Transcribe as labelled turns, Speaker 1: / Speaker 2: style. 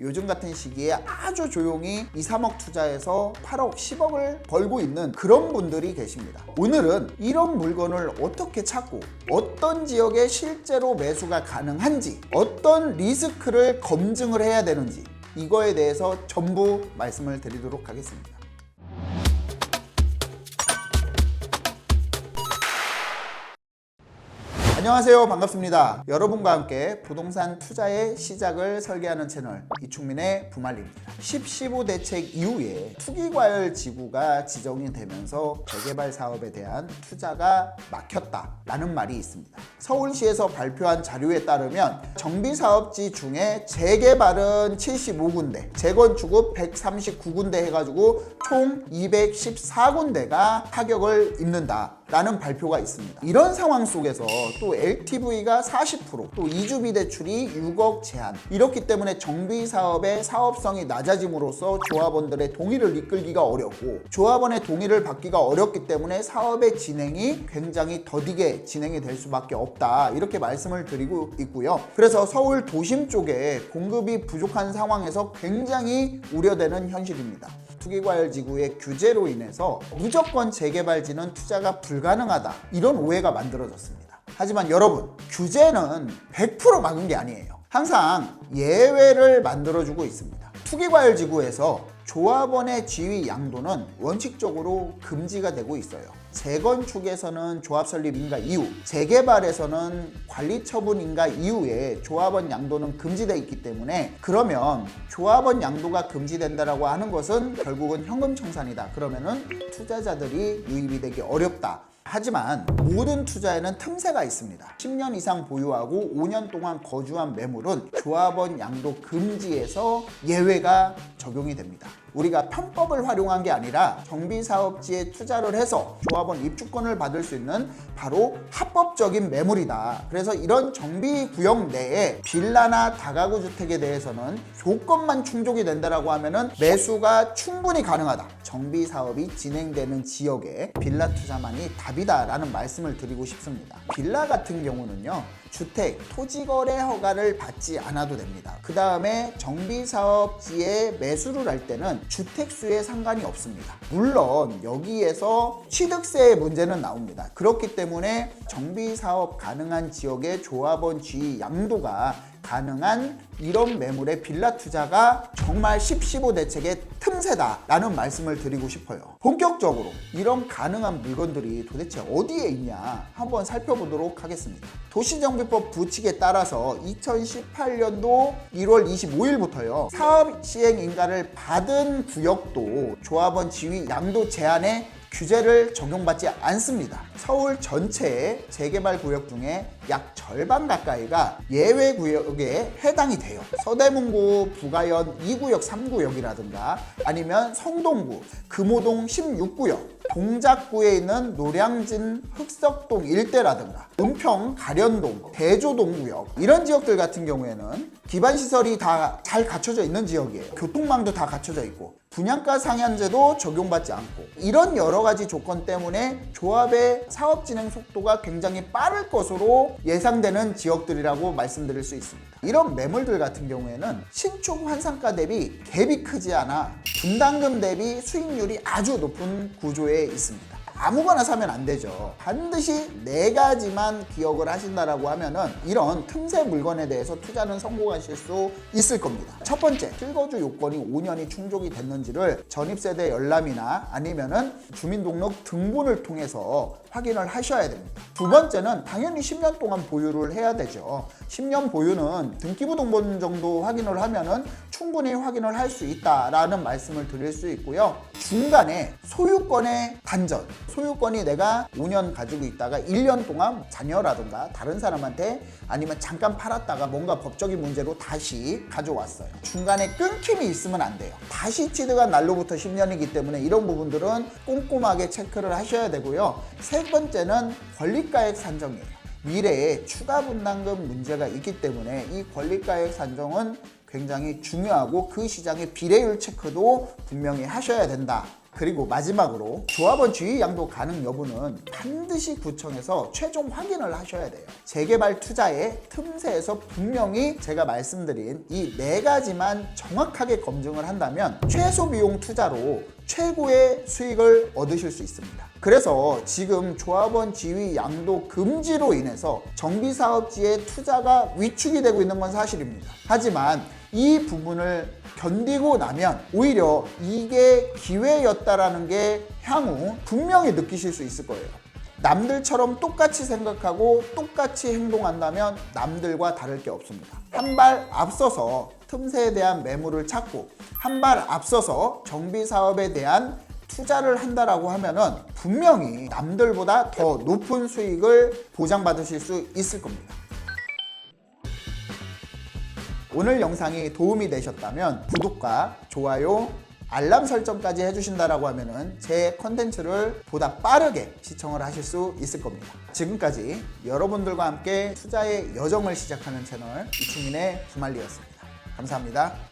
Speaker 1: 요즘 같은 시기에 아주 조용히 2, 3억 투자해서 8억, 10억을 벌고 있는 그런 분들이 계십니다. 오늘은 이런 물건을 어떻게 찾고 어떤 지역에 실제로 매수가 가능한지, 어떤 리스크를 검증을 해야 되는지, 이거에 대해서 전부 말씀을 드리도록 하겠습니다. 안녕하세요, 반갑습니다. 여러분과 함께 부동산 투자의 시작을 설계하는 채널 이충민의 부말리입니다. 10.15 대책 이후에 투기과열 지구가 지정이 되면서 재개발 사업에 대한 투자가 막혔다라는 말이 있습니다. 서울시에서 발표한 자료에 따르면 정비사업지 중에 재개발은 75군데, 재건축은 139군데 해가지고 총 214군데가 타격을 입는다라는 발표가 있습니다. 이런 상황 속에서 또 LTV가 40%, 또 이주비 대출이 6억 제한, 이렇기 때문에 정비사업의 사업성이 낮아짐으로써 조합원들의 동의를 이끌기가 어렵고, 조합원의 동의를 받기가 어렵기 때문에 사업의 진행이 굉장히 더디게 진행이 될 수밖에 없다, 이렇게 말씀을 드리고 있고요. 그래서 서울 도심 쪽에 공급이 부족한 상황에서 굉장히 우려되는 현실입니다. 투기과열지구의 규제로 인해서 무조건 재개발지는 투자가 불가능하다, 이런 오해가 만들어졌습니다. 하지만 여러분, 규제는 100% 막은 게 아니에요. 항상 예외를 만들어주고 있습니다. 투기과열지구에서 조합원의 지위 양도는 원칙적으로 금지가 되고 있어요. 재건축에서는 조합 설립 인가 이후, 재개발에서는 관리 처분 인가 이후에 조합원 양도는 금지되어 있기 때문에, 그러면 조합원 양도가 금지된다라고 하는 것은 결국은 현금 청산이다. 그러면은 투자자들이 유입이 되기 어렵다. 하지만 모든 투자에는 틈새가 있습니다. 10년 이상 보유하고 5년 동안 거주한 매물은 조합원 양도 금지에서 예외가 적용이 됩니다. 우리가 편법을 활용한 게 아니라 정비사업지에 투자를 해서 조합원 입주권을 받을 수 있는 바로 합법적인 매물이다. 그래서 이런 정비구역 내에 빌라나 다가구 주택에 대해서는 조건만 충족이 된다라고 하면은 매수가 충분히 가능하다. 정비사업이 진행되는 지역에 빌라 투자만이 답이다라는 말씀을 드리고 싶습니다. 빌라 같은 경우는요, 주택, 토지거래 허가를 받지 않아도 됩니다. 그 다음에 정비사업지에 매수를 할 때는 주택수에 상관이 없습니다. 물론 여기에서 취득세의 문제는 나옵니다. 그렇기 때문에 정비사업 가능한 지역의 조합원 지위 양도가 가능한 이런 매물의 빌라 투자가 정말 10.15 대책의 틈새다라는 말씀을 드리고 싶어요. 본격적으로 이런 가능한 물건들이 도대체 어디에 있냐 한번 살펴보도록 하겠습니다. 도시정비법 부칙에 따라서 2018년도 1월 25일부터요, 사업 시행 인가를 받은 구역도 조합원 지위 양도 제한에 규제를 적용받지 않습니다. 서울 전체의 재개발 구역 중에 약 절반 가까이가 예외 구역에 해당이 돼요. 서대문구 부가현 2구역 3구역이라든가 아니면 성동구 금호동 16구역, 동작구에 있는 노량진 흑석동 일대라든가 은평 가련동 대조동 구역, 이런 지역들 같은 경우에는 기반시설이 다 잘 갖춰져 있는 지역이에요. 교통망도 다 갖춰져 있고 분양가 상한제도 적용받지 않고, 이런 여러 가지 조건 때문에 조합의 사업 진행 속도가 굉장히 빠를 것으로 예상되는 지역들이라고 말씀드릴 수 있습니다. 이런 매물들 같은 경우에는 신축 환상가 대비 갭이 크지 않아 분담금 대비 수익률이 아주 높은 구조에 있습니다. 아무거나 사면 안 되죠. 반드시 4가지만 기억을 하신다라고 하면은 이런 틈새 물건에 대해서 투자는 성공하실 수 있을 겁니다. 첫 번째, 실거주 요건이 5년이 충족이 됐는지를 전입세대 열람이나 아니면은 주민등록 등본을 통해서 확인을 하셔야 됩니다. 두 번째는 당연히 10년 동안 보유를 해야 되죠. 10년 보유는 등기부 등본 정도 확인을 하면은 충분히 확인을 할 수 있다라는 말씀을 드릴 수 있고요. 중간에 소유권의 단전, 소유권이 내가 5년 가지고 있다가 1년 동안 자녀라든가 다른 사람한테 아니면 잠깐 팔았다가 뭔가 법적인 문제로 다시 가져왔어요. 중간에 끊김이 있으면 안 돼요. 다시 취득한 날로부터 10년이기 때문에 이런 부분들은 꼼꼼하게 체크를 하셔야 되고요. 세 번째는 권리가액 산정이에요. 미래에 추가 분담금 문제가 있기 때문에 이 권리가액 산정은 굉장히 중요하고 그 시장의 비례율 체크도 분명히 하셔야 된다. 그리고 마지막으로 조합원 지위 양도 가능 여부는 반드시 구청에서 최종 확인을 하셔야 돼요. 재개발 투자의 틈새에서 분명히 제가 말씀드린 이 4가지만 정확하게 검증을 한다면 최소 비용 투자로 최고의 수익을 얻으실 수 있습니다. 그래서 지금 조합원 지위 양도 금지로 인해서 정비사업지의 투자가 위축이 되고 있는 건 사실입니다. 하지만 이 부분을 견디고 나면 오히려 이게 기회였다라는 게 향후 분명히 느끼실 수 있을 거예요. 남들처럼 똑같이 생각하고 똑같이 행동한다면 남들과 다를 게 없습니다. 한 발 앞서서 틈새에 대한 매물을 찾고 한 발 앞서서 정비사업에 대한 투자를 한다라고 하면은 분명히 남들보다 더 높은 수익을 보장받으실 수 있을 겁니다. 오늘 영상이 도움이 되셨다면 구독과 좋아요, 알람 설정까지 해주신다라고 하면은 제 컨텐츠를 보다 빠르게 시청을 하실 수 있을 겁니다. 지금까지 여러분들과 함께 투자의 여정을 시작하는 채널 이충민의 부말리였습니다. 감사합니다.